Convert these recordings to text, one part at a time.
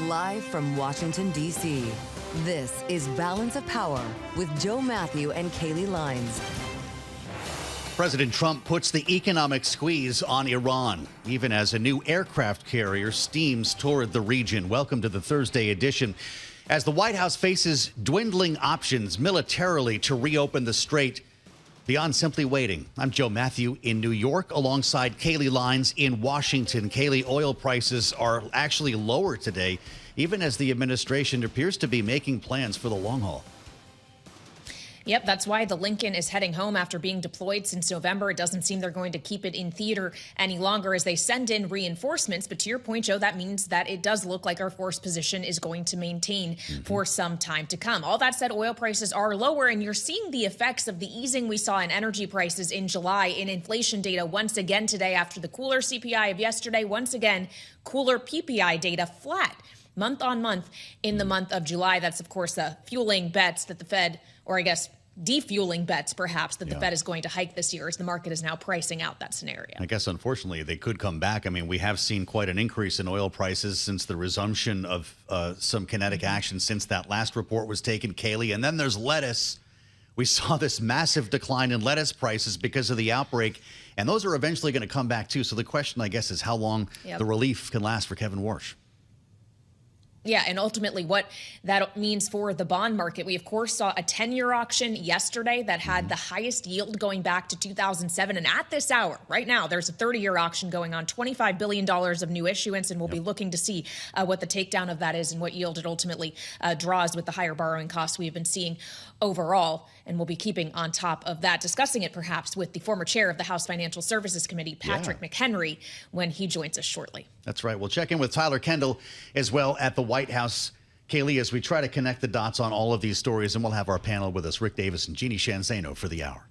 Live from Washington, D.C., this is Balance of Power with Joe Mathieu and Kailey Leinz. President Trump puts the economic squeeze on Iran, even as a new aircraft carrier steams toward the region. Welcome to the Thursday edition. As the White House faces dwindling options militarily to reopen the Strait beyond simply waiting. I'm Joe Mathieu in New York alongside Kailey Leinz in Washington. Kailey, oil prices are actually lower today, even as the administration appears to be making plans for the long haul. Yep, that's why the Lincoln is heading home after being deployed since November. It doesn't seem they're going to keep it in theater any longer as they send in reinforcements. But to your point, Joe, that means that it does look like our force position is going to maintain for some time to come. All that said, oil prices are lower, and you're seeing the effects of the easing we saw in energy prices in July in inflation data once again today after the cooler CPI of yesterday. Once again, cooler PPI data flat month on month in the month of July. That's, of course, fueling bets that the Fed, or I guess defueling bets, perhaps, that the Fed is going to hike this year as the market is now pricing out that scenario. I guess, unfortunately, they could come back. I mean, we have seen quite an increase in oil prices since the resumption of some kinetic action since that last report was taken, Kailey. And then there's lettuce. We saw this massive decline in lettuce prices because of the outbreak, and those are eventually going to come back, too. So the question, I guess, is how long the relief can last for Kevin Warsh. Yeah, and ultimately what that means for the bond market. We, of course, saw a 10-year auction yesterday that had the highest yield going back to 2007. And at this hour, right now, there's a 30-year auction going on, $25 billion of new issuance. And we'll be looking to see what the takedown of that is and what yield it ultimately draws with the higher borrowing costs we've been seeing overall. And we'll be keeping on top of that, discussing it perhaps with the former chair of the House Financial Services Committee, Patrick McHenry, when he joins us shortly. That's right. We'll check in with Tyler Kendall as well at the White House. Kailey, as we try to connect the dots on all of these stories, and we'll have our panel with us, Rick Davis and Jeanne Zaino for the hour.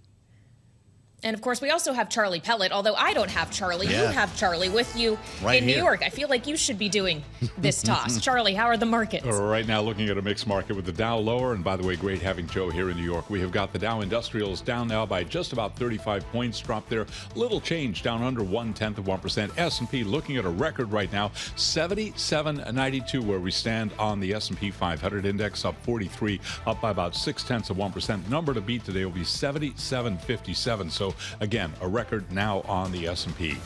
And, of course, we also have Charlie Pellet, although I don't have Charlie. You have Charlie with you in New York. I feel like you should be doing this toss. Charlie, how are the markets? Right now, looking at a mixed market with the Dow lower. And, by the way, great having Joe here in New York. We have got the Dow Industrials down now by just about 35 points. Dropped there. Little change, down under 0.1%. S&P looking at a record right now, 77.92, where we stand on the S&P 500 index, up 43, up by about 0.6%. Number to beat today will be 77.57. So, again, a record now on the S&P.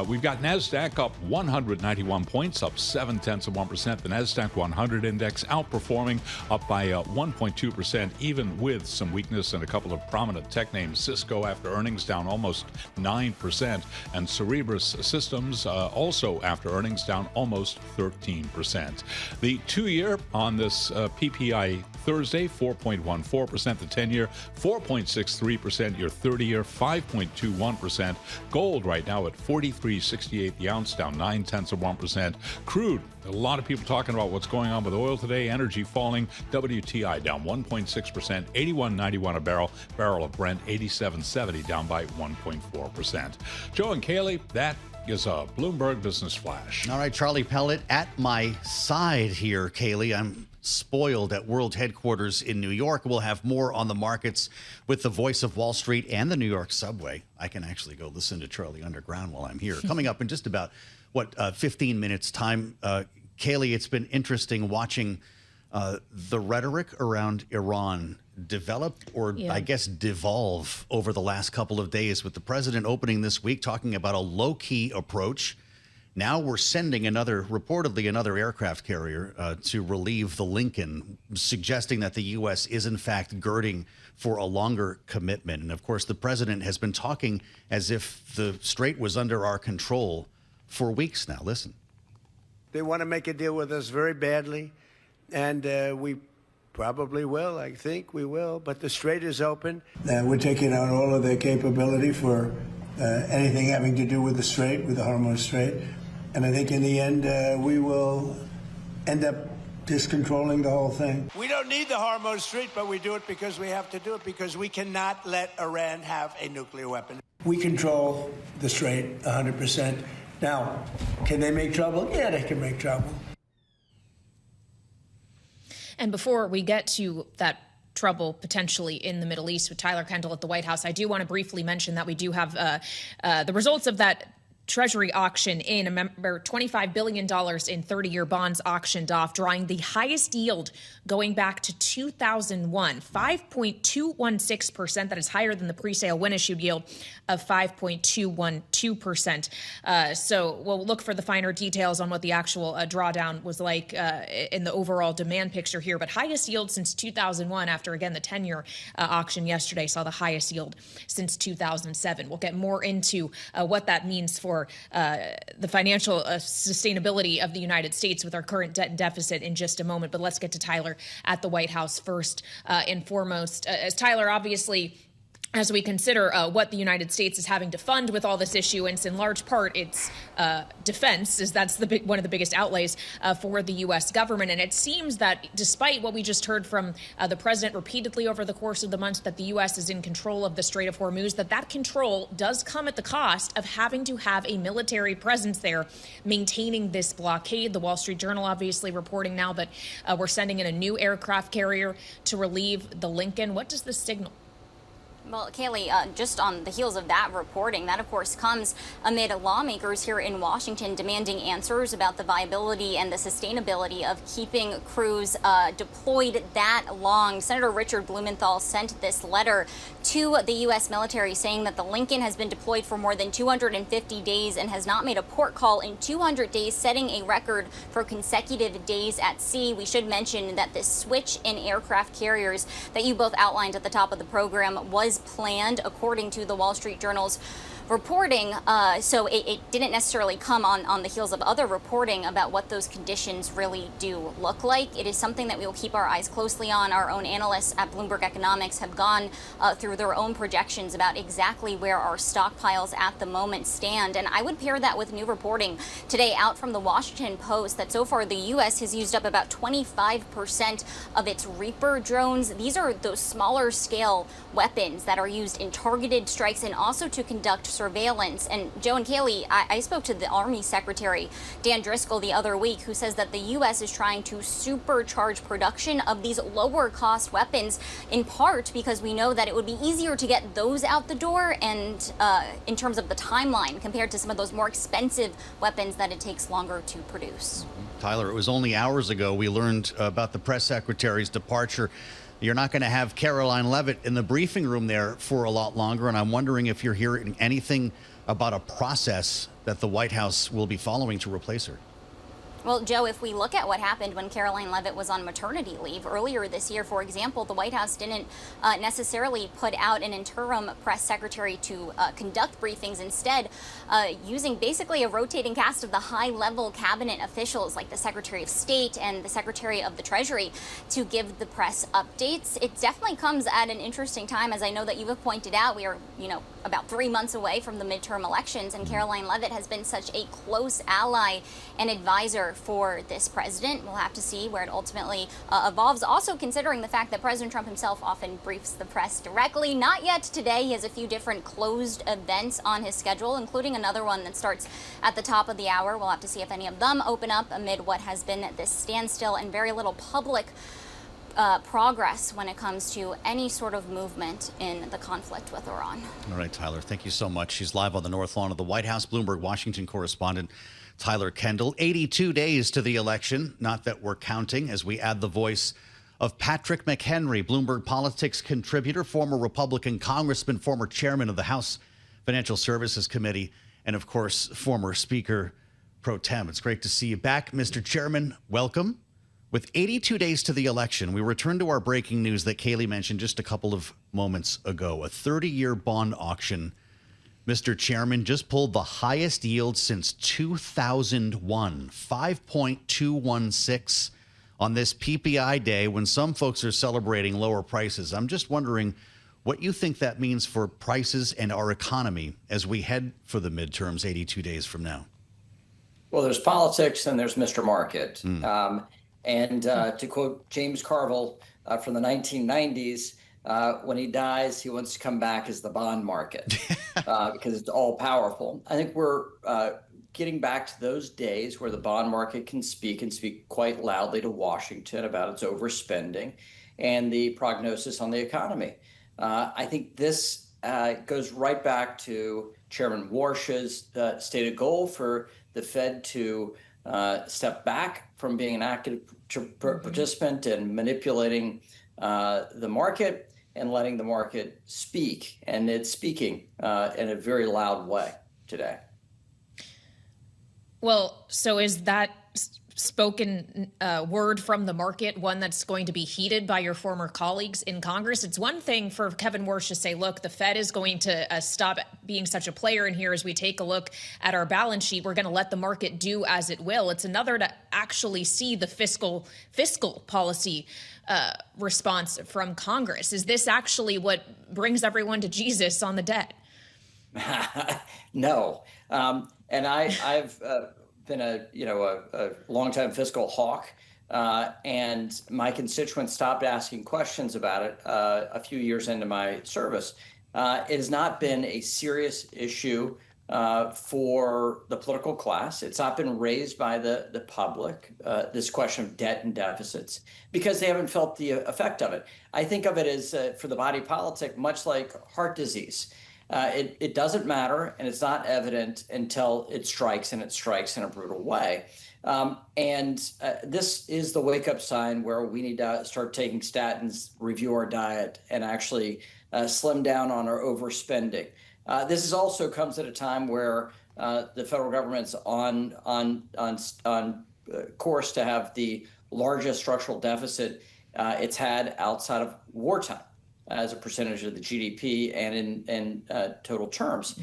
We've got NASDAQ up 191 points, up 0.7%. The NASDAQ 100 index outperforming, up by 1.2%, even with some weakness in a couple of prominent tech names. Cisco after earnings down almost 9%, and Cerebras Systems also after earnings down almost 13%. The 2-year on this PPI Thursday, 4.14%. The 10-year, 4.63%. Your 30-year, 5.21%. Gold right now at $43.68 the ounce, down 0.9%. Crude, a lot of people talking about what's going on with oil today. Energy falling. WTI down 1.6%. 81.91 a barrel. Barrel of Brent 87.70, down by 1.4%. Joe and Kailey, that is a Bloomberg Business Flash. All right, Charlie Pellet at my side here, Kailey. I'm spoiled at World Headquarters in New York. We'll have more on the markets with the voice of Wall Street and the New York subway. I can actually go listen to Charlie Underground while I'm here. Coming up in just about, 15 minutes time. Kailey, it's been interesting watching the rhetoric around Iran develop or I guess devolve over the last couple of days, with the president opening this week talking about a low-key approach. Now we're sending reportedly another aircraft carrier to relieve the Lincoln, suggesting that the U.S. is in fact girding for a longer commitment. And of course, the president has been talking as if the Strait was under our control for weeks now. Listen. They want to make a deal with us very badly, and we probably will. I think we will, but the Strait is open. We're taking out all of their capability for anything having to do with the Strait, with the Hormuz Strait. And I think in the end, we will end up just controlling the whole thing. We don't need the Hormuz Strait, but we do it because we have to do it, because we cannot let Iran have a nuclear weapon. We control the Strait 100%. Now, can they make trouble? Yeah, they can make trouble. And before we get to that trouble potentially in the Middle East with Tyler Kendall at the White House, I do want to briefly mention that we do have the results of that Treasury auction in, remember, $25 billion in 30-year bonds auctioned off, drawing the highest yield going back to 2001, 5.216%. That is higher than the pre-sale when issued yield of 5.212%. So we'll look for the finer details on what the actual drawdown was like in the overall demand picture here. But highest yield since 2001 after, again, the 10-year auction yesterday saw the highest yield since 2007. We'll get more into what that means for the financial sustainability of the United States with our current debt and deficit in just a moment. But let's get to Tyler at the White House first and foremost. As Tyler, obviously, as we consider what the United States is having to fund with all this issuance, in large part, it's defense, as that's one of the biggest outlays for the U.S. government. And it seems that despite what we just heard from the president repeatedly over the course of the month, that the U.S. is in control of the Strait of Hormuz, that control does come at the cost of having to have a military presence there maintaining this blockade. The Wall Street Journal obviously reporting now that we're sending in a new aircraft carrier to relieve the Lincoln. What does this signal? Well, Kailey, just on the heels of that reporting, that, of course, comes amid lawmakers here in Washington demanding answers about the viability and the sustainability of keeping crews deployed that long. Senator Richard Blumenthal sent this letter to the U.S. military saying that the Lincoln has been deployed for more than 250 days and has not made a port call in 200 days, setting a record for consecutive days at sea. We should mention that this switch in aircraft carriers that you both outlined at the top of the program was planned, according to the Wall Street Journal's reporting. So it didn't necessarily come on the heels of other reporting about what those conditions really do look like. It is something that we will keep our eyes closely on. Our own analysts at Bloomberg Economics have gone through their own projections about exactly where our stockpiles at the moment stand. And I would pair that with new reporting today out from the Washington Post that so far the U.S. has used up about 25% of its Reaper drones. These are those smaller scale weapons that are used in targeted strikes and also to conduct surveillance. And Joe and Kailey, I spoke to the Army Secretary Dan Driscoll the other week, who says that the U.S. is trying to supercharge production of these lower cost weapons, in part because we know that it would be easier to get those out the door and in terms of the timeline compared to some of those more expensive weapons that it takes longer to produce. Tyler, it was only hours ago we learned about the press secretary's departure. You're not going to have Karoline Leavitt in the briefing room there for a lot longer, and I'm wondering if you're hearing anything about a process that the White House will be following to replace her. Well, Joe, if we look at what happened when Karoline Leavitt was on maternity leave earlier this year, for example, the White House didn't necessarily put out an interim press secretary to conduct briefings, instead using basically a rotating cast of the high-level cabinet officials like the Secretary of State and the Secretary of the Treasury to give the press updates. It definitely comes at an interesting time, as I know that you have pointed out. We are, about 3 months away from the midterm elections, and Karoline Leavitt has been such a close ally and advisor for this president. We'll have to see where it ultimately evolves. Also, considering the fact that President Trump himself often briefs the press directly. Not yet today. He has a few different closed events on his schedule, including another one that starts at the top of the hour. We'll have to see if any of them open up amid what has been this standstill and very little public progress when it comes to any sort of movement in the conflict with Iran. All right, Tyler, thank you so much. She's live on the North Lawn of the White House. Bloomberg Washington correspondent Tyler Kendall. 82 days to the election. Not that we're counting, as we add the voice of Patrick McHenry, Bloomberg Politics contributor, former Republican congressman, former chairman of the House Financial Services Committee, and, of course, former Speaker pro tem. It's great to see you back, Mr. Chairman. Welcome. With 82 days to the election, we return to our breaking news that Kailey mentioned just a couple of moments ago. A 30-year bond auction, Mr. Chairman, just pulled the highest yield since 2001, 5.216 on this PPI day when some folks are celebrating lower prices. I'm just wondering what you think that means for prices and our economy as we head for the midterms 82 days from now. Well, there's politics and there's Mr. Market. And to quote James Carville from the 1990s, when he dies, he wants to come back as the bond market because it's all powerful. I think we're getting back to those days where the bond market can speak quite loudly to Washington about its overspending and the prognosis on the economy. I think this goes right back to Chairman Warsh's stated goal for the Fed to step back from being an active participant and manipulating the market and letting the market speak. And it's speaking in a very loud way today. Well, so is that spoken word from the market one that's going to be heeded by your former colleagues in Congress? It's one thing for Kevin Warsh to say, look, the Fed is going to stop being such a player in here as we take a look at our balance sheet. We're going to let the market do as it will. It's another to actually see the fiscal policy response from Congress. Is this actually what brings everyone to Jesus on the debt? No. And I've been a longtime fiscal hawk, and my constituents stopped asking questions about it a few years into my service. It has not been a serious issue for the political class. It's not been raised by the public, this question of debt and deficits, because they haven't felt the effect of it. I think of it as, for the body politic, much like heart disease. It doesn't matter, and it's not evident until it strikes, and it strikes in a brutal way. This is the wake-up sign where we need to start taking statins, review our diet, and actually slim down on our overspending. This is also comes at a time where the federal government's on course to have the largest structural deficit it's had outside of wartime, as a percentage of the GDP and in total terms.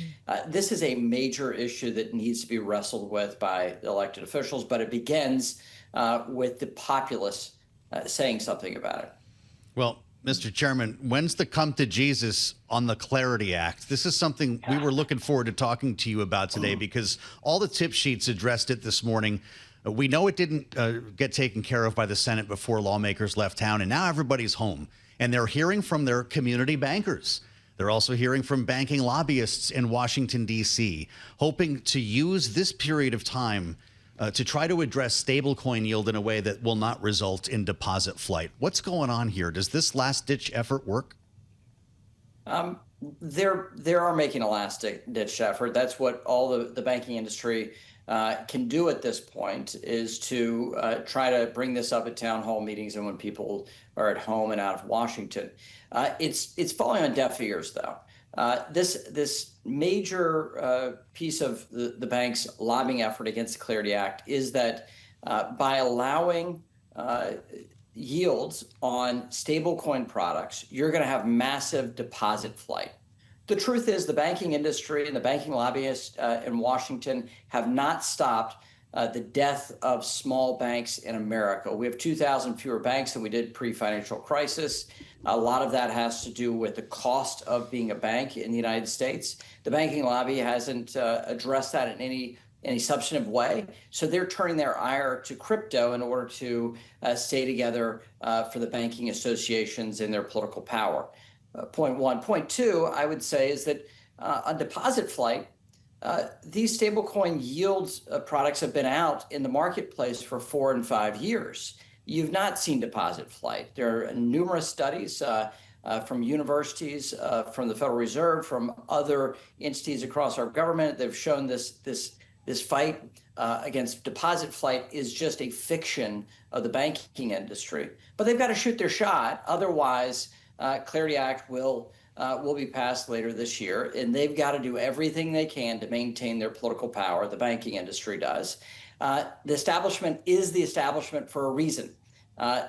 This is a major issue that needs to be wrestled with by elected officials, but it begins with the populace saying something about it. Well, Mr. Chairman, when's the come to Jesus on the Clarity Act? This is something we were looking forward to talking to you about today, because all the tip sheets addressed it this morning. We know it didn't get taken care of by the Senate before lawmakers left town, and now everybody's home. And they're hearing from their community bankers. They're also hearing from banking lobbyists in Washington, D.C., hoping to use this period of time to try to address stablecoin yield in a way that will not result in deposit flight. What's going on here? Does this last-ditch effort work? They are making a last-ditch effort. That's what all the banking industry can do at this point, is to try to bring this up at town hall meetings and when people are at home and out of Washington. It's falling on deaf ears, though. This major piece of the bank's lobbying effort against the Clarity Act is that by allowing yields on stablecoin products, you're going to have massive deposit flight. The truth is the banking industry and the banking lobbyists in Washington have not stopped the death of small banks in America. We have 2,000 fewer banks than we did pre-financial crisis. A lot of that has to do with the cost of being a bank in the United States. The banking lobby hasn't addressed that in any substantive way. So they're turning their ire to crypto in order to stay together for the banking associations and their political power. Point one. Point two, I would say, is that on deposit flight, these stablecoin yields products have been out in the marketplace for 4 and 5 years. You've not seen deposit flight. There are numerous studies from universities, from the Federal Reserve, from other entities across our government that have shown this fight against deposit flight is just a fiction of the banking industry. But they've got to shoot their shot. Otherwise, Clarity Act will be passed later this year, and they've got to do everything they can to maintain their political power. The banking industry does. The establishment is the establishment for a reason.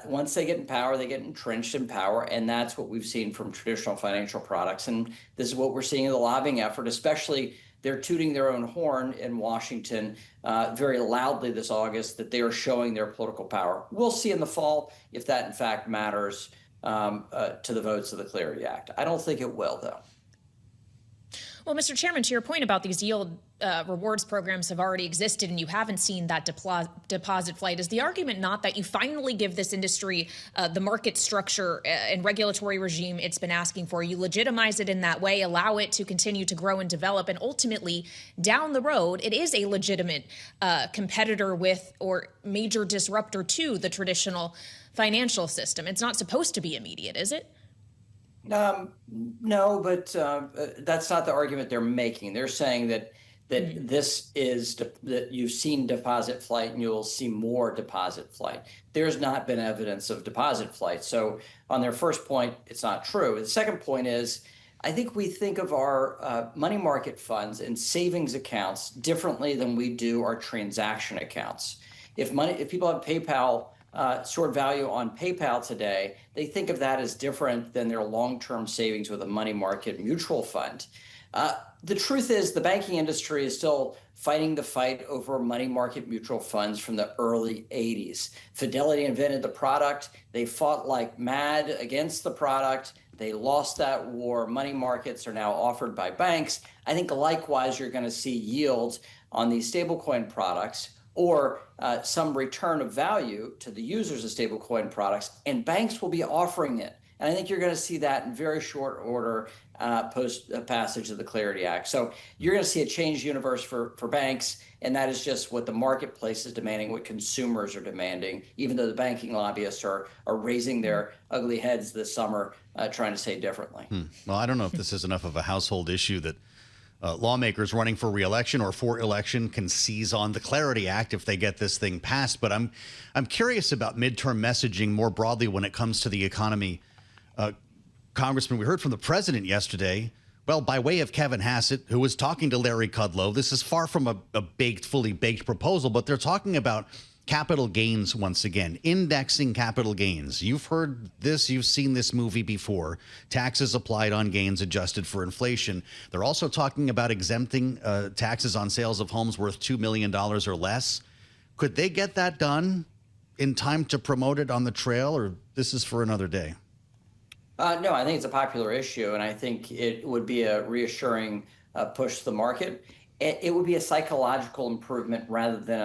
Once they get in power, they get entrenched in power, and that's what we've seen from traditional financial products. And this is what we're seeing in the lobbying effort, especially they're tooting their own horn in Washington very loudly this August that they are showing their political power. We'll see in the fall if that, in fact, matters to the votes of the Clarity Act. I don't think it will, though. Well, Mr. Chairman, to your point about these yield rewards programs have already existed and you haven't seen that deposit flight, is the argument not that you finally give this industry the market structure and regulatory regime it's been asking for? You legitimize it in that way, allow it to continue to grow and develop, and ultimately, down the road, it is a legitimate competitor with or major disruptor to the traditional financial system. It's not supposed to be immediate, is it? No, but that's not the argument they're making. They're saying that this is that you've seen deposit flight and you'll see more deposit flight. There's not been evidence of deposit flight. So on their first point, it's not true. The second point is, I think we think of our money market funds and savings accounts differently than we do our transaction accounts. If people have PayPal stored value on PayPal today, they think of that as different than their long-term savings with a money market mutual fund. The truth is the banking industry is still fighting the fight over money market mutual funds from the early 80s. Fidelity invented the product. They fought like mad against the product. They lost that war. Money markets are now offered by banks. I think likewise, you're going to see yield on these stablecoin products or some return of value to the users of stablecoin products, and banks will be offering it. And I think you're going to see that in very short order post passage of the Clarity Act. So you're going to see a changed universe for banks, and that is just what the marketplace is demanding, what consumers are demanding, even though the banking lobbyists are raising their ugly heads this summer trying to say differently. Well, I don't know if this is enough of a household issue that lawmakers running for re-election or for election can seize on the Clarity Act if they get this thing passed. But I'm curious about midterm messaging more broadly when it comes to the economy. Congressman, we heard from the president yesterday, well, by way of Kevin Hassett, who was talking to Larry Kudlow. This is far from a fully baked proposal, but they're talking about capital gains once again, indexing capital gains. You've heard this, you've seen this movie before. Taxes applied on gains adjusted for inflation. They're also talking about exempting taxes on sales of homes worth $2 million or less. Could they get that done in time to promote it on the trail, or this is for another day? No, I think it's a popular issue, and I think it would be a reassuring push to the market. It would be a psychological improvement rather than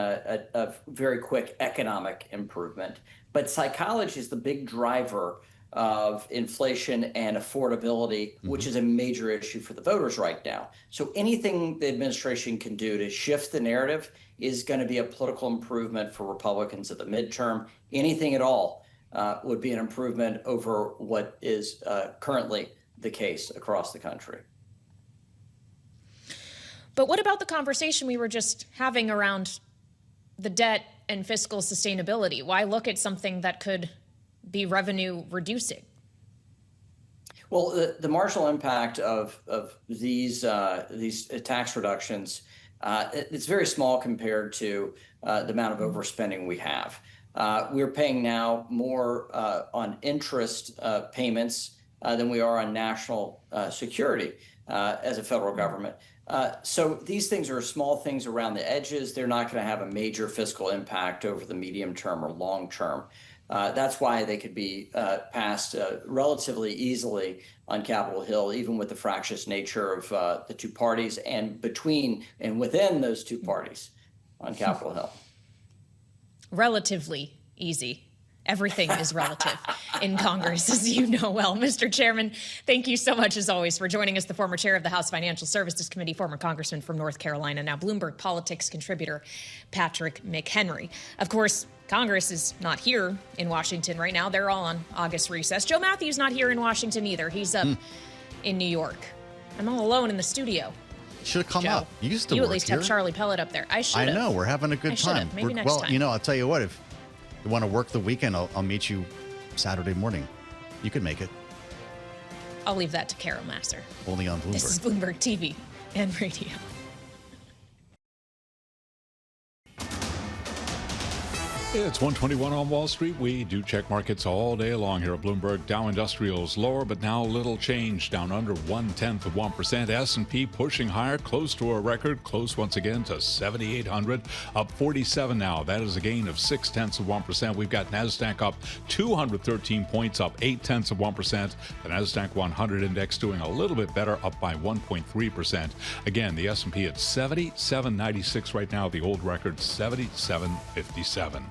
a very quick economic improvement. But psychology is the big driver of inflation and affordability, which is a major issue for the voters right now. So anything the administration can do to shift the narrative is going to be a political improvement for Republicans at the midterm. Anything at all would be an improvement over what is currently the case across the country. But what about the conversation we were just having around the debt and fiscal sustainability? Why look at something that could be revenue reducing? Well, the marginal impact of these tax reductions, it's very small compared to the amount of overspending we have. We're paying now more on interest payments than we are on national security as a federal government. So these things are small things around the edges. They're not going to have a major fiscal impact over the medium term or long term. That's why they could be passed relatively easily on Capitol Hill, even with the fractious nature of the two parties and between and within those two parties on Capitol Hill. Relatively easy. Everything is relative in Congress, as you know well. Mr. Chairman, thank you so much, as always, for joining us, the former chair of the House Financial Services Committee, former congressman from North Carolina, now Bloomberg politics contributor, Patrick McHenry. Of course, Congress is not here in Washington right now. They're all on August recess. Joe Matthew's not here in Washington either. He's up in New York. I'm all alone in the studio. Should have come up. You used to You work at least here. have Charlie Pellet up there. I should have. I know. We're having a good time. Maybe next time. Well, you know, I'll tell you what. If you want to work the weekend, I'll meet you Saturday morning. You can make it. I'll leave that to Carol Masser. Only on Bloomberg. This is Bloomberg TV and radio. It's 121 on Wall Street. We do check markets all day long here at Bloomberg. Dow Industrials lower, but now little change, down under 0.1%. S&P pushing higher, close to a record, close once again to 7,800, up 47 now. That is a gain of 0.6%. We've got NASDAQ up 213 points, up 0.8%. The NASDAQ 100 index doing a little bit better, up by 1.3%. Again, the S&P at 77.96 right now, the old record 77.57.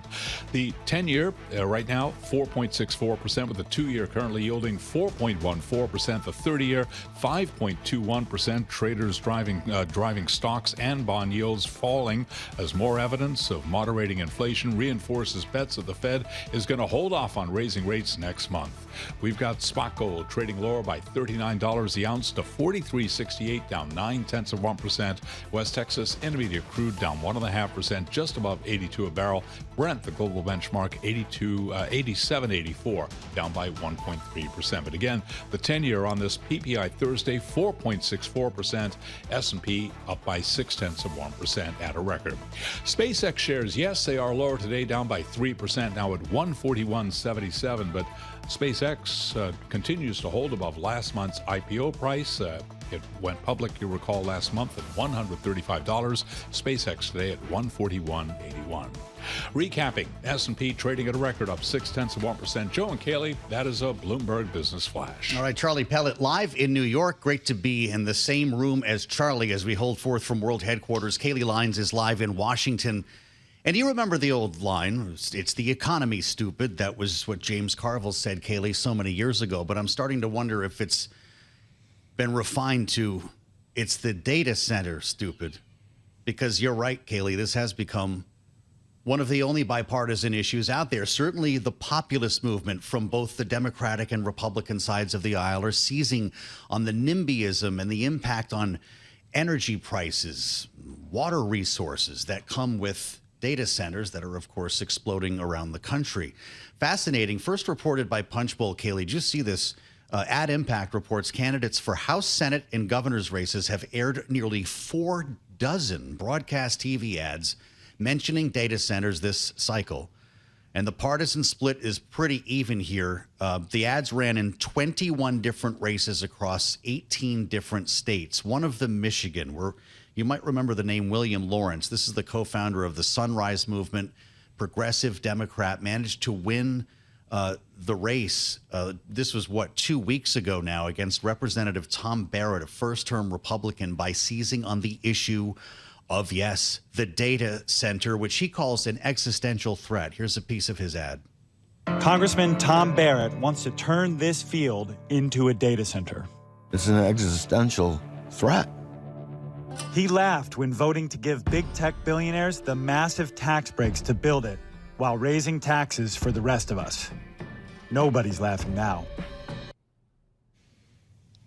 The 10-year right now, 4.64%, with the 2-year currently yielding 4.14%. The 30-year, 5.21%. Traders driving stocks and bond yields falling as more evidence of moderating inflation reinforces bets that the Fed is going to hold off on raising rates next month. We've got spot gold trading lower by $39 the ounce to $43.68, down 0.9%. West Texas Intermediate crude down 1.5%, just above 82 a barrel. Brent, the global benchmark, 87.84, down by 1.3%. But again, the 10-year on this PPI Thursday, 4.64%. S&P up by 0.6% at a record. SpaceX shares, yes, they are lower today, down by 3%, now at 141.77. But SpaceX continues to hold above last month's IPO price. It went public, you recall, last month at $135. SpaceX today at $141.81. Recapping, S&P trading at a record, up 0.6%. Joe and Kailey, that is a Bloomberg Business Flash. All right, Charlie Pellet live in New York. Great to be in the same room as Charlie as we hold forth from world headquarters. Kailey Leinz is live in Washington. And you remember the old line, it's the economy, stupid. That was what James Carville said, Kailey, so many years ago. But I'm starting to wonder if it's been refined to, it's the data center, stupid. Because you're right, Kailey, this has become one of the only bipartisan issues out there. Certainly the populist movement from both the Democratic and Republican sides of the aisle are seizing on the NIMBYism and the impact on energy prices, water resources that come with data centers that are, of course, exploding around the country. Fascinating. First reported by Punchbowl, Kailey. Did you see this? Ad Impact reports candidates for House, Senate, and governor's races have aired nearly 4 dozen broadcast TV ads mentioning data centers this cycle. And the partisan split is pretty even here. The ads ran in 21 different races across 18 different states. One of them, Michigan, where you might remember the name William Lawrence. This is the co-founder of the Sunrise Movement, progressive Democrat, managed to win the race. This was, 2 weeks ago now, against Representative Tom Barrett, a first-term Republican, by seizing on the issue of, yes, the data center, which he calls an existential threat. Here's a piece of his ad. Congressman Tom Barrett wants to turn this field into a data center. It's an existential threat. He laughed when voting to give big tech billionaires the massive tax breaks to build it, while raising taxes for the rest of us. Nobody's laughing now.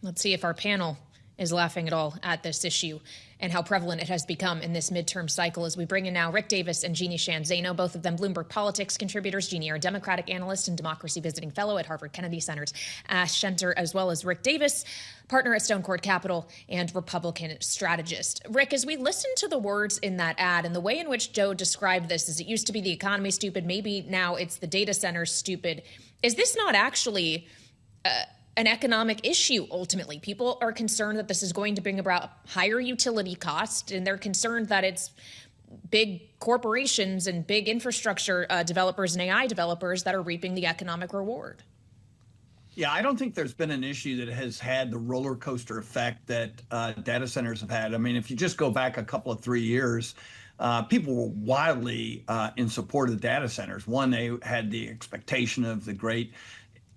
Let's see if our panel is laughing at all at this issue and how prevalent it has become in this midterm cycle, as we bring in now Rick Davis and Jeanne Zaino, both of them Bloomberg Politics contributors. Jeanne, are a Democratic analyst and democracy visiting fellow at Harvard Kennedy Center's Ash Center, as well as Rick Davis, partner at Stonecourt Capital and Republican strategist. Rick, as we listen to the words in that ad and the way in which Joe described this, as it used to be the economy stupid, maybe now it's the data center stupid, is this not actually an economic issue? Ultimately, people are concerned that this is going to bring about higher utility costs, and they're concerned that it's big corporations and big infrastructure developers and AI developers that are reaping the economic reward. Yeah, I don't think there's been an issue that has had the roller coaster effect that data centers have had. I mean, if you just go back a couple of 3 years, people were wildly in support of the data centers. One, they had the expectation of the great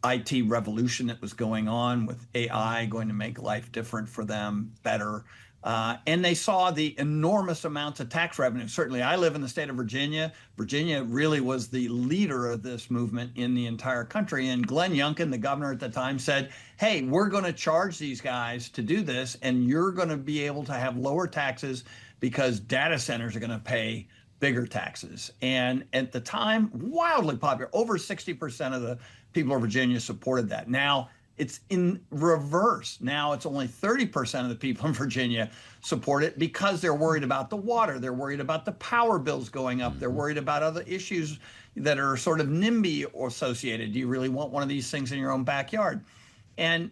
IT revolution that was going on with AI going to make life different for them, better. And they saw the enormous amounts of tax revenue. Certainly, I live in the state of Virginia. Virginia really was the leader of this movement in the entire country. And Glenn Youngkin, the governor at the time, said, hey, we're going to charge these guys to do this, and you're going to be able to have lower taxes because data centers are going to pay bigger taxes. And at the time, wildly popular. Over 60% of the people of Virginia supported that. Now it's in reverse. Now it's only 30% of the people in Virginia support it because they're worried about the water. They're worried about the power bills going up. They're worried about other issues that are sort of NIMBY associated. Do you really want one of these things in your own backyard? And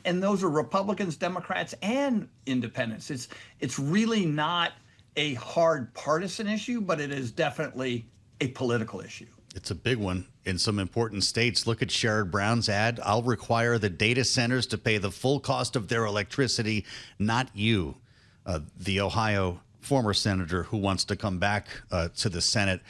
those are Republicans, Democrats, and independents. It's really not a hard partisan issue, but it is definitely a political issue. It's a big one in some important states. Look at Sherrod Brown's ad. I'll require the data centers to pay the full cost of their electricity, not you. The Ohio former senator who wants to come back to the Senate.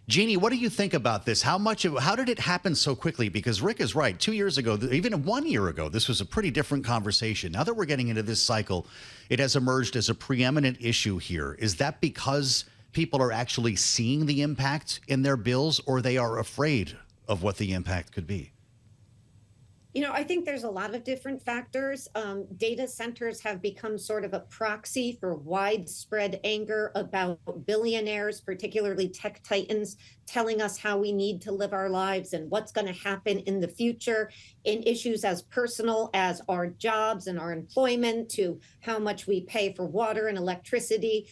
Jeanne, what do you think about this? How did it happen so quickly? Because Rick is right. 2 years ago, even 1 year ago, this was a pretty different conversation. Now that we're getting into this cycle, it has emerged as a preeminent issue here. Is that because people are actually seeing the impact in their bills, or they are afraid of what the impact could be? You know, I think there's a lot of different factors. Data centers have become sort of a proxy for widespread anger about billionaires, particularly tech titans, telling us how we need to live our lives and what's going to happen in the future in issues as personal as our jobs and our employment to how much we pay for water and electricity.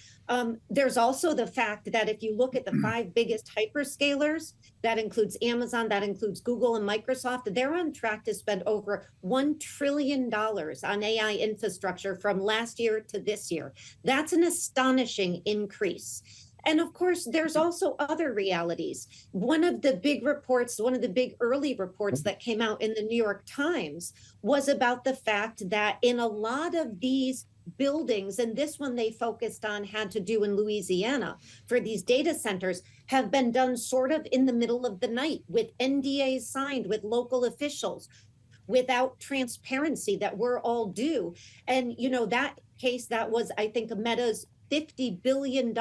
There's also the fact that if you look at the 5 biggest hyperscalers, that includes Amazon, that includes Google and Microsoft, they're on track to spend over $1 trillion on AI infrastructure from last year to this year. That's an astonishing increase. And of course, there's also other realities. One of the big reports, one of the big early reports that came out in the New York Times was about the fact that in a lot of these buildings, and this one they focused on had to do in Louisiana for these data centers, have been done sort of in the middle of the night with NDAs signed with local officials without transparency that we're all due. And, you know, that case, that was, I think, Meta's $50 billion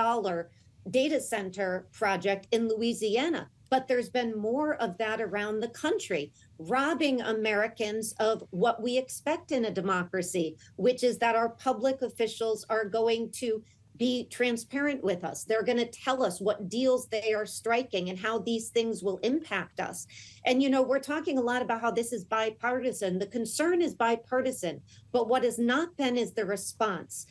data center project in Louisiana. But there's been more of that around the country, robbing Americans of what we expect in a democracy, which is that our public officials are going to be transparent with us. They're going to tell us what deals they are striking and how these things will impact us. And, you know, we're talking a lot about how this is bipartisan. The concern is bipartisan, but what has not been is the response.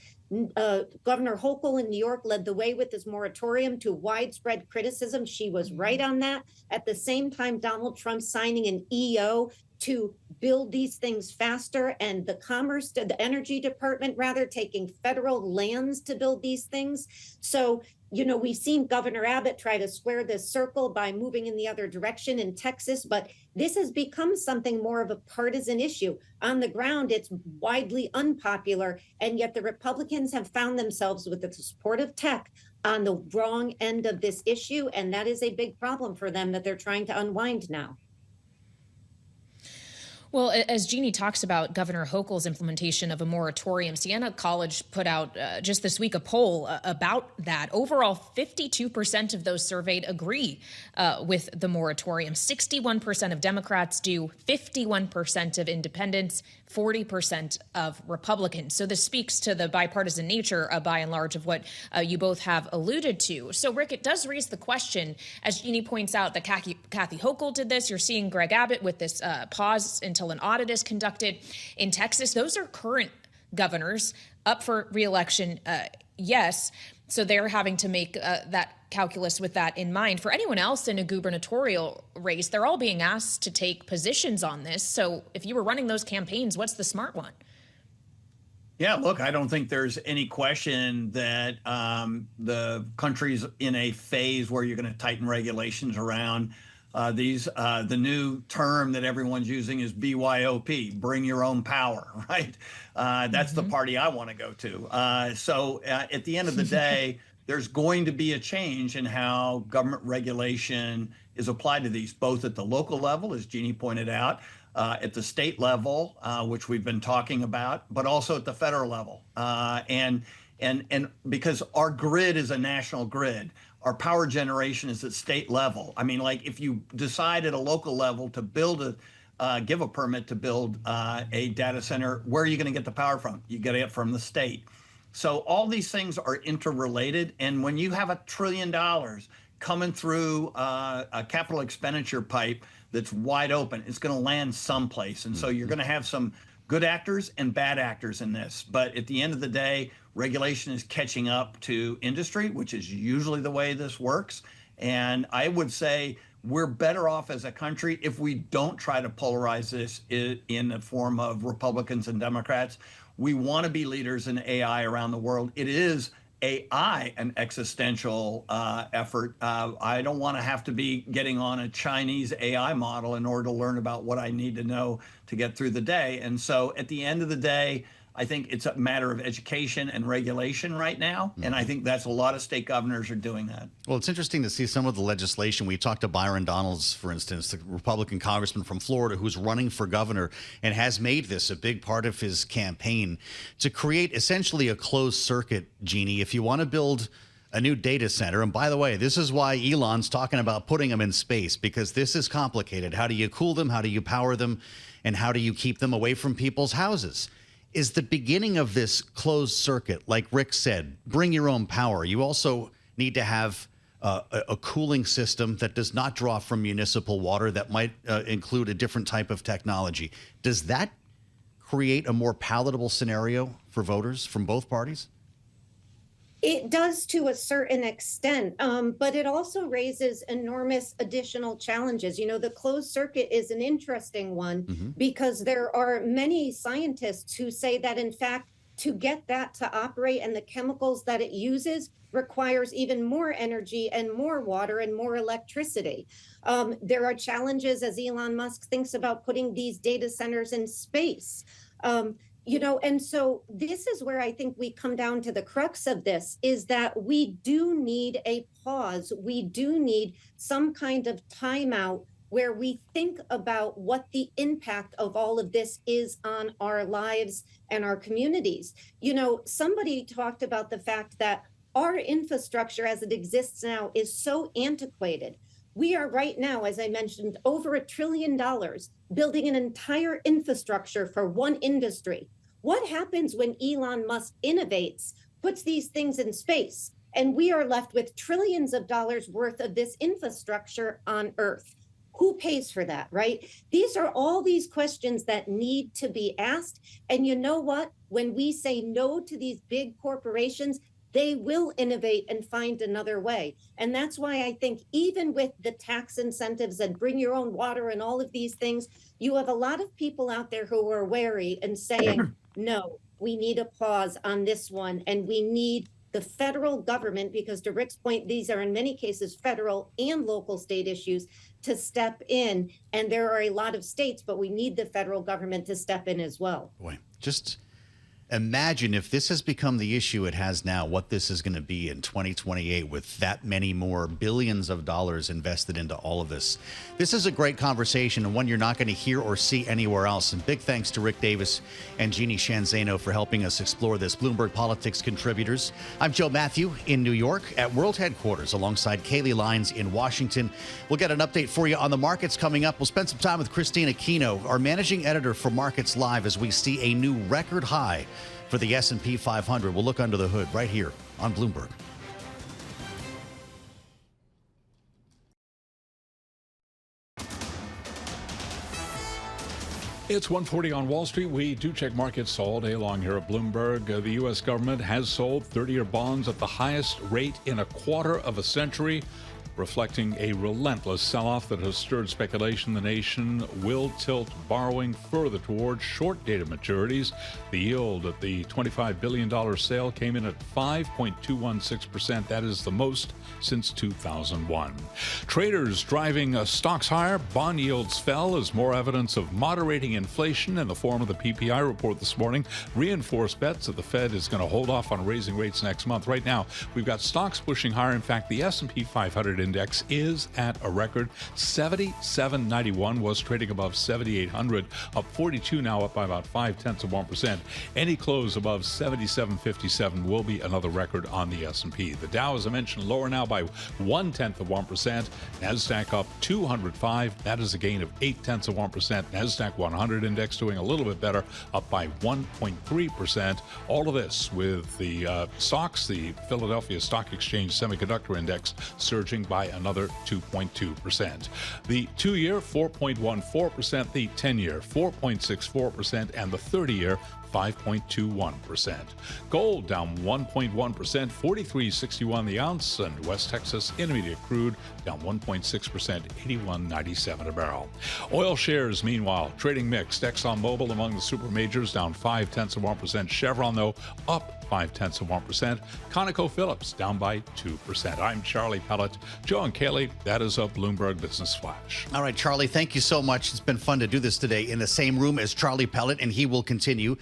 Governor Hochul in New York led the way with this moratorium to widespread criticism. She was right on that. At the same time, Donald Trump signing an EO to build these things faster, and the Energy Department, rather, taking federal lands to build these things. So, you know, we've seen Governor Abbott try to square this circle by moving in the other direction in Texas, but this has become something more of a partisan issue. On the ground, it's widely unpopular, and yet the Republicans have found themselves with the support of tech on the wrong end of this issue, and that is a big problem for them that they're trying to unwind now. Well, as Jeanne talks about Governor Hochul's implementation of a moratorium, Siena College put out just this week a poll about that. Overall, 52% of those surveyed agree with the moratorium. 61% of Democrats do, 51% of independents, 40% of Republicans. So this speaks to the bipartisan nature, by and large, of what you both have alluded to. So, Rick, it does raise the question, as Jeanne points out, that Kathy Hochul did this. You're seeing Greg Abbott with this pause until an audit is conducted in Texas. Those are current governors up for re-election, yes. So they're having to make that calculus with that in mind. For anyone else in a gubernatorial race, they're all being asked to take positions on this. So if you were running those campaigns, what's the smart one? Yeah, look, I don't think there's any question that the country's in a phase where you're going to tighten regulations around the new term that everyone's using is BYOP, bring your own power, right? That's the party I want to go to. So at the end of the day, there's going to be a change in how government regulation is applied to these, both at the local level, as Jeanne pointed out, at the state level, which we've been talking about, but also at the federal level. And because our grid is a national grid, our power generation is at state level. I mean, like if you decide at a local level to build give a permit to build a data center, where are you going to get the power from? You get it from the state. So all these things are interrelated. And when you have $1 trillion coming through a capital expenditure pipe that's wide open, it's going to land someplace. And so you're going to have some good actors and bad actors in this. But at the end of the day, regulation is catching up to industry, which is usually the way this works. And I would say we're better off as a country if we don't try to polarize this in the form of Republicans and Democrats. We want to be leaders in AI around the world. It is AI an existential effort. I don't want to have to be getting on a Chinese AI model in order to learn about what I need to know to get through the day. And so at the end of the day, I think it's a matter of education and regulation right now. And I think that's a lot of state governors are doing that. Well, it's interesting to see some of the legislation. We talked to Byron Donalds, for instance, the Republican congressman from Florida who's running for governor and has made this a big part of his campaign to create essentially a closed circuit, Jeanne. If you want to build a new data center, and by the way, this is why Elon's talking about putting them in space, because this is complicated. How do you cool them? How do you power them? And how do you keep them away from people's houses? Is the beginning of this closed circuit, like Rick said, bring your own power. You also need to have a cooling system that does not draw from municipal water, that might include a different type of technology. Does that create a more palatable scenario for voters from both parties? It does to a certain extent, but it also raises enormous additional challenges. You know, the closed circuit is an interesting one because there are many scientists who say that, in fact, to get that to operate and the chemicals that it uses requires even more energy and more water and more electricity. There are challenges as Elon Musk thinks about putting these data centers in space. You know, and so this is where I think we come down to the crux of this, is that we do need a pause. We do need some kind of timeout where we think about what the impact of all of this is on our lives and our communities. You know, somebody talked about the fact that our infrastructure as it exists now is so antiquated. We are right now, as I mentioned, over $1 trillion building an entire infrastructure for one industry. What happens when Elon Musk innovates, puts these things in space, and we are left with trillions of dollars worth of this infrastructure on Earth? Who pays for that, right? These are all these questions that need to be asked. And you know what? When we say no to these big corporations, they will innovate and find another way. And that's why I think even with the tax incentives and bring your own water and all of these things, you have a lot of people out there who are wary and saying, no, we need a pause on this one. And we need the federal government, because to Rick's point, these are in many cases federal and local state issues, to step in. And there are a lot of states, but we need the federal government to step in as well. Boy, just imagine if this has become the issue it has now, what this is going to be in 2028 with that many more billions of dollars invested into all of this. This is a great conversation and one you're not going to hear or see anywhere else. And big thanks to Rick Davis and Jeanne Zaino for helping us explore this. Bloomberg Politics contributors. I'm Joe Mathieu in New York at World Headquarters alongside Kailey Leinz in Washington. We'll get an update for you on the markets coming up. We'll spend some time with Christina Aquino, our managing editor for Markets Live, as we see a new record high for the S&P 500. We'll look under the hood right here on Bloomberg. It's 1:40 on Wall Street. We do check markets all day long here at Bloomberg. The U.S. government has sold 30-year bonds at the highest rate in a quarter of a century, reflecting a relentless sell-off that has stirred speculation the nation will tilt borrowing further towards short-dated maturities. The yield at the $25 billion sale came in at 5.216%. That is the most since 2001. Traders driving stocks higher. Bond yields fell as more evidence of moderating inflation in the form of the PPI report this morning reinforced bets that the Fed is going to hold off on raising rates next month. Right now, we've got stocks pushing higher. In fact, the S&P 500 index is at a record 7791, was trading above 7800, up 42 now, up by about 0.5%. Any close above 7757 will be another record on the S&P. The Dow, as I mentioned, lower now by 0.1%. Nasdaq up 205. That is a gain of 0.8%. Nasdaq 100 index doing a little bit better, up by 1.3%. All of this with the stocks, the Philadelphia Stock Exchange Semiconductor Index, surging by another 2.2%. The 2-year, 4.14%, the 10-year, 4.64%, and the 30-year, 5.21%. Gold down 1.1%, 43.61 the ounce, and West Texas Intermediate crude down 1.6%, 81.97 a barrel. Oil shares, meanwhile, trading mixed. ExxonMobil among the super majors down 0.5%. Chevron, though, up 0.5%. ConocoPhillips down by 2%. I'm Charlie Pellet. Joe and Kailey, that is a Bloomberg Business Flash. All right, Charlie, thank you so much. It's been fun to do this today in the same room as Charlie Pellet, and he will continue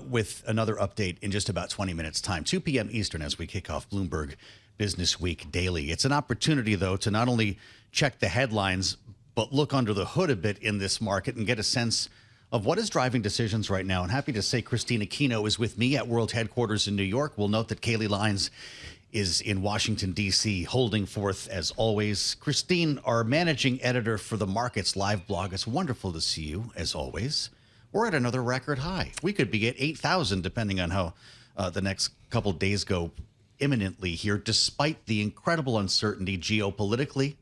with another update in just about 20 minutes' time, 2 p.m. Eastern, as we kick off Bloomberg Business Week Daily. It's an opportunity, though, to not only check the headlines, but look under the hood a bit in this market and get a sense of what is driving decisions right now. And happy to say Christine Aquino is with me at World Headquarters in New York. We'll note that Kailey Leinz is in Washington, D.C., holding forth as always. Christine, our managing editor for the Markets Live blog, it's wonderful to see you, as always. We're at another record high. We could be at 8,000, depending on how the next couple days go imminently here, despite the incredible uncertainty geopolitically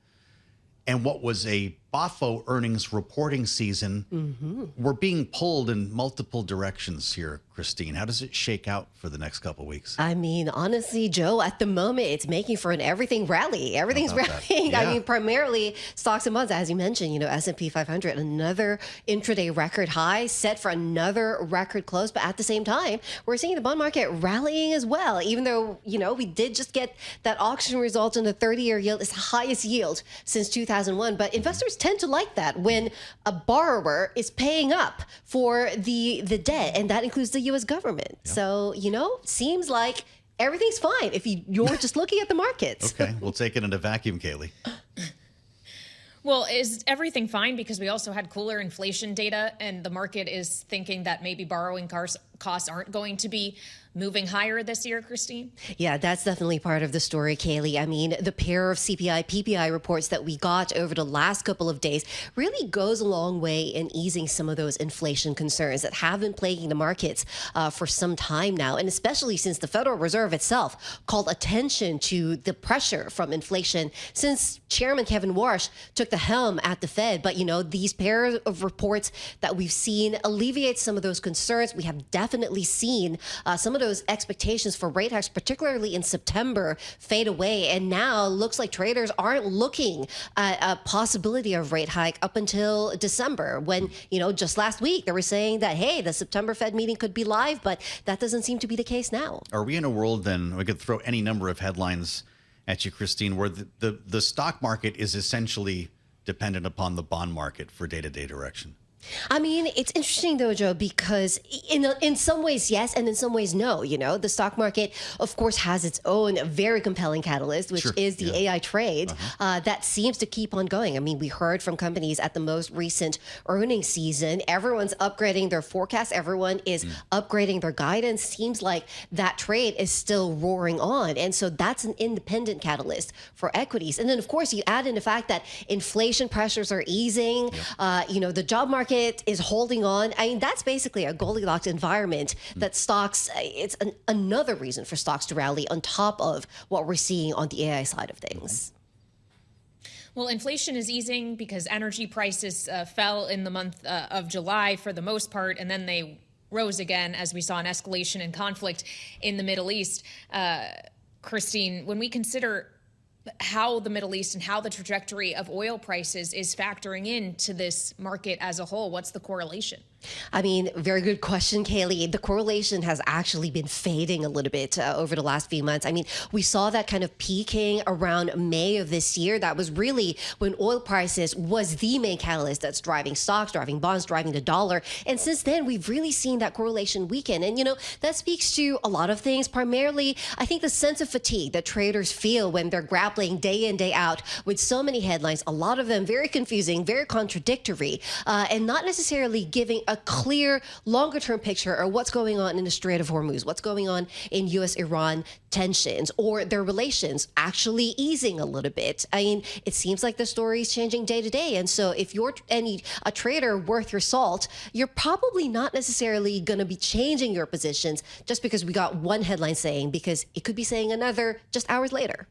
and what was a BAFO earnings reporting season. We're being pulled in multiple directions here, Christine. How does it shake out for the next couple of weeks? I mean, honestly, Joe, at the moment, it's making for an everything rally. Everything's rallying. Yeah. I mean, primarily stocks and bonds, as you mentioned, S&P 500, another intraday record high, set for another record close. But at the same time, we're seeing the bond market rallying as well, even though, we did just get that auction result in the 30-year yield. It's the highest yield since 2001. But investors tend to like that when a borrower is paying up for the debt, and that includes the U.S. government. Yeah. So, seems like everything's fine if you're just looking at the markets. Okay, we'll take it in a vacuum, Kailey. Well, is everything fine? Because we also had cooler inflation data, and the market is thinking that maybe borrowing costs aren't going to be moving higher this year, Christine? Yeah, that's definitely part of the story, Kailey. I mean, the pair of CPI, PPI reports that we got over the last couple of days really goes a long way in easing some of those inflation concerns that have been plaguing the markets for some time now, and especially since the Federal Reserve itself called attention to the pressure from inflation since Chairman Kevin Warsh took the helm at the Fed. But, these pair of reports that we've seen alleviate some of those concerns. We have definitely seen some of those expectations for rate hikes, particularly in September, fade away. And now looks like traders aren't looking at a possibility of rate hike up until December, when, just last week they were saying that, hey, the September Fed meeting could be live, but that doesn't seem to be the case now. Are we in a world then, we could throw any number of headlines at you, Christine, where the stock market is essentially dependent upon the bond market for day-to-day direction? I mean, it's interesting, though, Joe, because in some ways, yes, and in some ways, no. The stock market, of course, has its own very compelling catalyst, which is the AI trade that seems to keep on going. I mean, we heard from companies at the most recent earnings season. Everyone's upgrading their forecast. Everyone is upgrading their guidance. Seems like that trade is still roaring on. And so that's an independent catalyst for equities. And then, of course, you add in the fact that inflation pressures are easing. The job market is holding on. I mean, that's basically a Goldilocks environment that stocks, it's another reason for stocks to rally on top of what we're seeing on the AI side of things. Well, inflation is easing because energy prices fell in the month of July for the most part, and then they rose again as we saw an escalation in conflict in the Middle East. Christine, when we consider how the Middle East and how the trajectory of oil prices is factoring into this market as a whole, what's the correlation? I mean, very good question, Kailey. The correlation has actually been fading a little bit over the last few months. I mean, we saw that kind of peaking around May of this year. That was really when oil prices was the main catalyst that's driving stocks, driving bonds, driving the dollar. And since then, we've really seen that correlation weaken. And, that speaks to a lot of things. Primarily, I think the sense of fatigue that traders feel when they're grappling day in, day out with so many headlines, a lot of them very confusing, very contradictory, and not necessarily giving a clear, longer-term picture of what's going on in the Strait of Hormuz, what's going on in U.S.-Iran tensions, or their relations actually easing a little bit. I mean, it seems like the story is changing day to day. And so if you're a trader worth your salt, you're probably not necessarily going to be changing your positions just because we got one headline saying, because it could be saying another just hours later.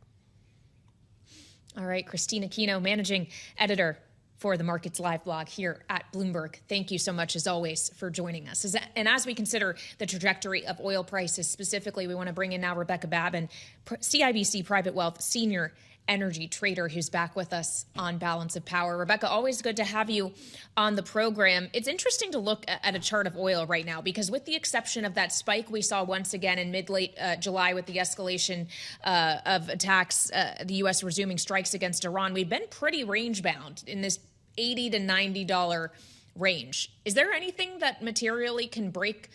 All right, Christine Aquino, managing editor for the Markets Live blog here at Bloomberg. Thank you so much, as always, for joining us. And as we consider the trajectory of oil prices specifically, we want to bring in now Rebecca Babin, CIBC Private Wealth Senior Energy Trader, who's back with us on Balance of Power. Rebecca, always good to have you on the program. It's interesting to look at a chart of oil right now, because with the exception of that spike we saw once again in mid-late July with the escalation of attacks, the U.S. resuming strikes against Iran, we've been pretty range-bound in this $80 to $90 range. Is there anything that materially can break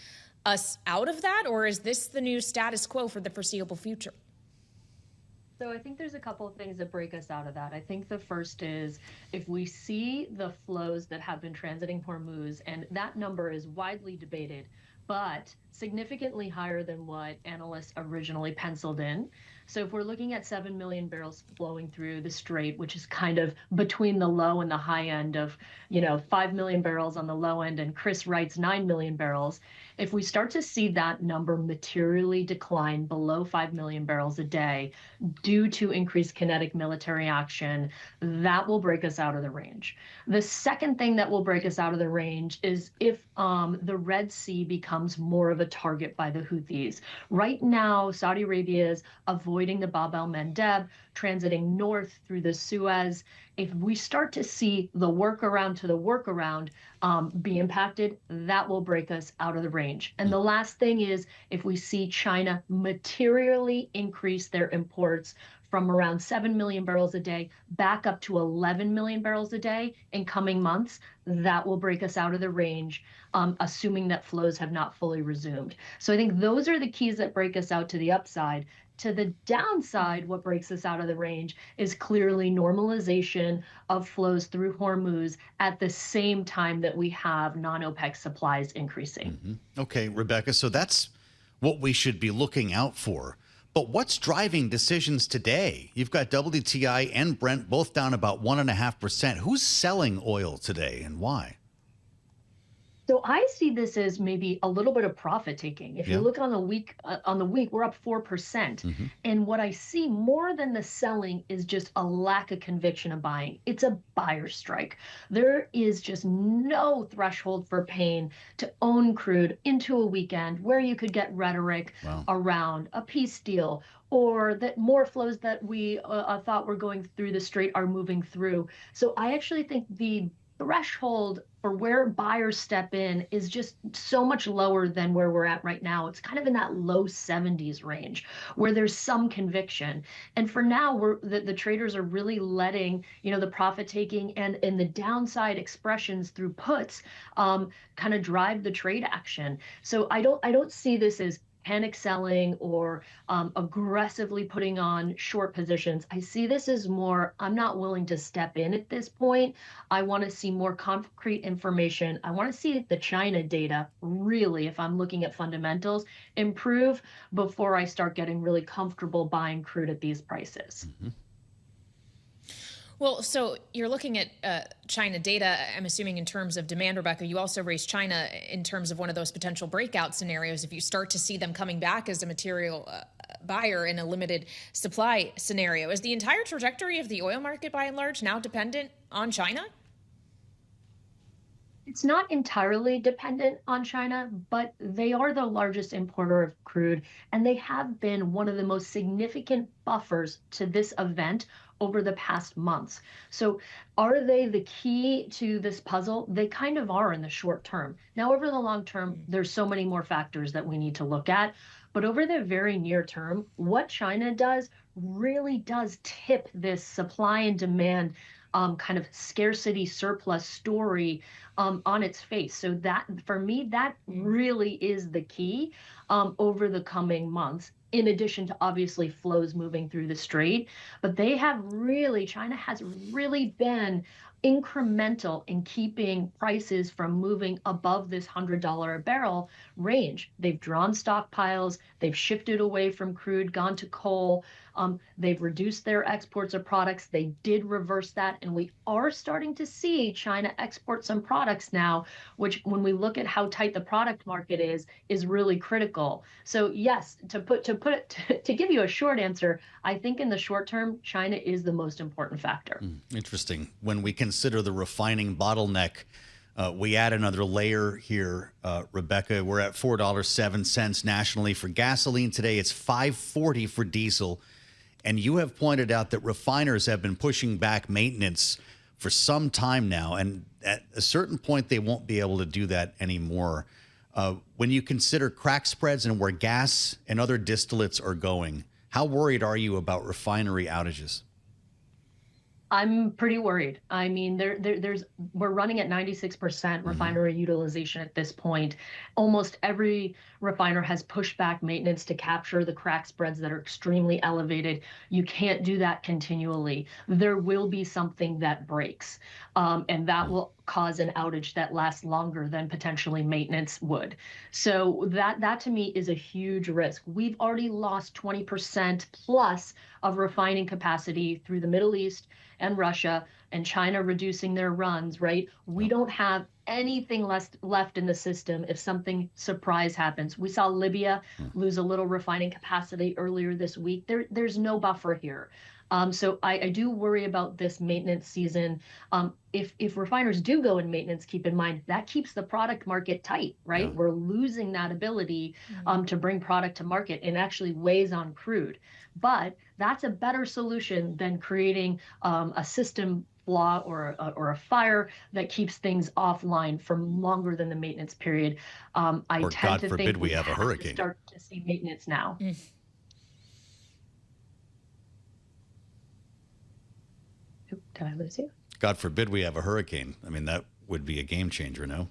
us out of that, or is this the new status quo for the foreseeable future? So I think there's a couple of things that break us out of that. I think the first is if we see the flows that have been transiting Hormuz, and that number is widely debated, but significantly higher than what analysts originally penciled in. So if we're looking at 7 million barrels flowing through the Strait, which is kind of between the low and the high end of, 5 million barrels on the low end, and Chris writes 9 million barrels. If we start to see that number materially decline below 5 million barrels a day due to increased kinetic military action, that will break us out of the range. The second thing that will break us out of the range is if the Red Sea becomes more of a target by the Houthis. Right now, Saudi Arabia is avoiding the Bab el-Mandeb, transiting north through the Suez. If we start to see the workaround to the workaround be impacted, that will break us out of the range. And the last thing is if we see China materially increase their imports from around 7 million barrels a day back up to 11 million barrels a day in coming months, that will break us out of the range, assuming that flows have not fully resumed. So I think those are the keys that break us out to the upside. To the downside, what breaks us out of the range is clearly normalization of flows through Hormuz at the same time that we have non-OPEC supplies increasing. Mm-hmm. Okay, Rebecca, so that's what we should be looking out for. But what's driving decisions today? You've got WTI and Brent both down about 1.5%. Who's selling oil today and why? So I see this as maybe a little bit of profit taking. If you look on the week, we're up 4%. And what I see more than the selling is just a lack of conviction of buying. It's a buyer strike. There is just no threshold for pain to own crude into a weekend where you could get rhetoric around a peace deal, or that more flows that we thought were going through the Strait are moving through. So I actually think the threshold for where buyers step in is just so much lower than where we're at right now. It's kind of in that low 70s range where there's some conviction. And for now, the traders are really letting, the profit taking and the downside expressions through puts kind of drive the trade action. So I don't see this as panic selling or aggressively putting on short positions. I see this as more, I'm not willing to step in at this point. I want to see more concrete information. I want to see the China data really, if I'm looking at fundamentals, improve before I start getting really comfortable buying crude at these prices. Well, so you're looking at China data, I'm assuming in terms of demand, Rebecca. You also raised China in terms of one of those potential breakout scenarios. If you start to see them coming back as a material buyer in a limited supply scenario, is the entire trajectory of the oil market by and large now dependent on China? It's not entirely dependent on China, but they are the largest importer of crude, and they have been one of the most significant buffers to this event over the past months. So are they the key to this puzzle? They kind of are in the short term. Now, over the long term, there's so many more factors that we need to look at. But over the very near term, what China does really does tip this supply and demand kind of scarcity surplus story on its face. So that, for me, that really is the key over the coming months, in addition to obviously flows moving through the Strait. But China has really been incremental in keeping prices from moving above this $100 a barrel range. They've drawn stockpiles, they've shifted away from crude, gone to coal, they've reduced their exports of products. They did reverse that, and we are starting to see China export some products now, which when we look at how tight the product market is really critical. So yes, to give you a short answer, I think in the short term, China is the most important factor. Interesting. When we consider the refining bottleneck, we add another layer here, Rebecca. We're at $4.07 nationally for gasoline today. It's $5.40 for diesel. And you have pointed out that refiners have been pushing back maintenance for some time now. And at a certain point, they won't be able to do that anymore. When you consider crack spreads and where gas and other distillates are going, how worried are you about refinery outages? I'm pretty worried. I mean, we're running at 96% refinery utilization at this point. Almost every refiner has pushed back maintenance to capture the crack spreads that are extremely elevated. You can't do that continually. There will be something that breaks, and that will cause an outage that lasts longer than potentially maintenance would. So that to me is a huge risk. We've already lost 20% plus of refining capacity through the Middle East and Russia and China reducing their runs, right? We don't have anything left in the system if something surprise happens. We saw Libya lose a little refining capacity earlier this week. There's no buffer here. So I do worry about this maintenance season. If refiners do go in maintenance, keep in mind that keeps the product market tight, right? Yeah. We're losing that ability to bring product to market, and actually weighs on crude. But that's a better solution than creating a system flaw or a fire that keeps things offline for longer than the maintenance period. I or tend God to forbid think we have a hurricane. Start to see maintenance now. Did I lose you? God forbid we have a hurricane. I mean, that would be a game changer, no?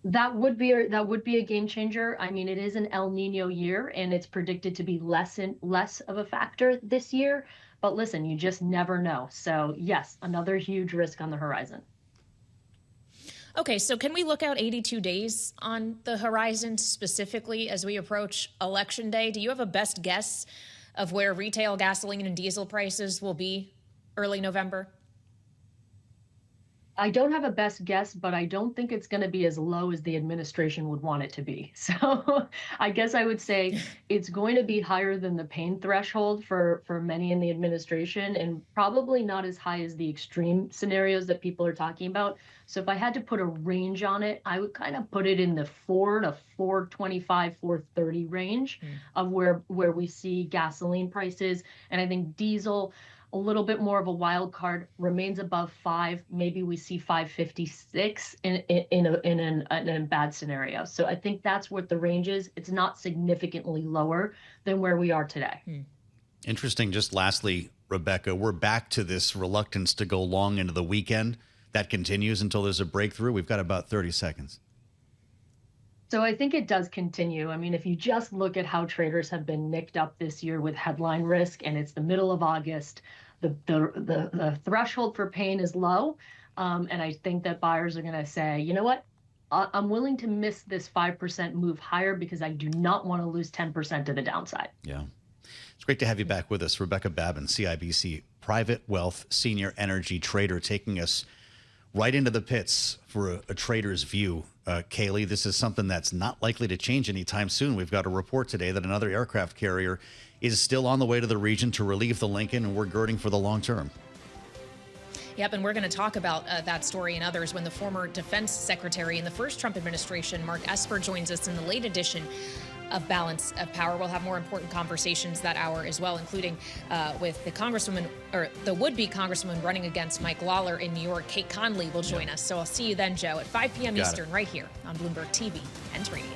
That would be a game changer. I mean, it is an El Nino year, and it's predicted to be less of a factor this year. But listen, you just never know. So yes, another huge risk on the horizon. Okay, so can we look out 82 days on the horizon, specifically as we approach Election Day? Do you have a best guess of where retail gasoline and diesel prices will be early November? I don't have a best guess, but I don't think it's going to be as low as the administration would want it to be. So I guess I would say it's going to be higher than the pain threshold for many in the administration, and probably not as high as the extreme scenarios that people are talking about. So if I had to put a range on it, I would kind of put it in the $4 to $4.25, $4.30 range of where we see gasoline prices. And I think diesel, a little bit more of a wild card, remains above $5. Maybe we see $5.56 in a bad scenario. So I think that's what the range is. It's not significantly lower than where we are today. Interesting. Just lastly, Rebecca, we're back to this reluctance to go long into the weekend. That continues until there's a breakthrough. We've got about 30 seconds. So I think it does continue. I mean, if you just look at how traders have been nicked up this year with headline risk, and it's the middle of August, the threshold for pain is low. And I think that buyers are going to say, you know what? I'm willing to miss this 5% move higher because I do not want to lose 10% to the downside. Yeah. It's great to have you back with us. Rebecca Babin, CIBC Private Wealth Senior Energy Trader, taking us right into the pits for a trader's view. Kailey, this is something that's not likely to change anytime soon. We've got a report today that another aircraft carrier is still on the way to the region to relieve the Lincoln, and we're girding for the long term. Yep, and we're going to talk about that story and others when the former defense secretary in the first Trump administration, Mark Esper, joins us in the late edition of Balance of Power. We'll have more important conversations that hour as well, including with the congresswoman, or the would-be congresswoman running against Mike Lawler in New York. Kate Conley will join us. So I'll see you then, Joe, at 5 p.m. Eastern, right here on Bloomberg TV and Radio.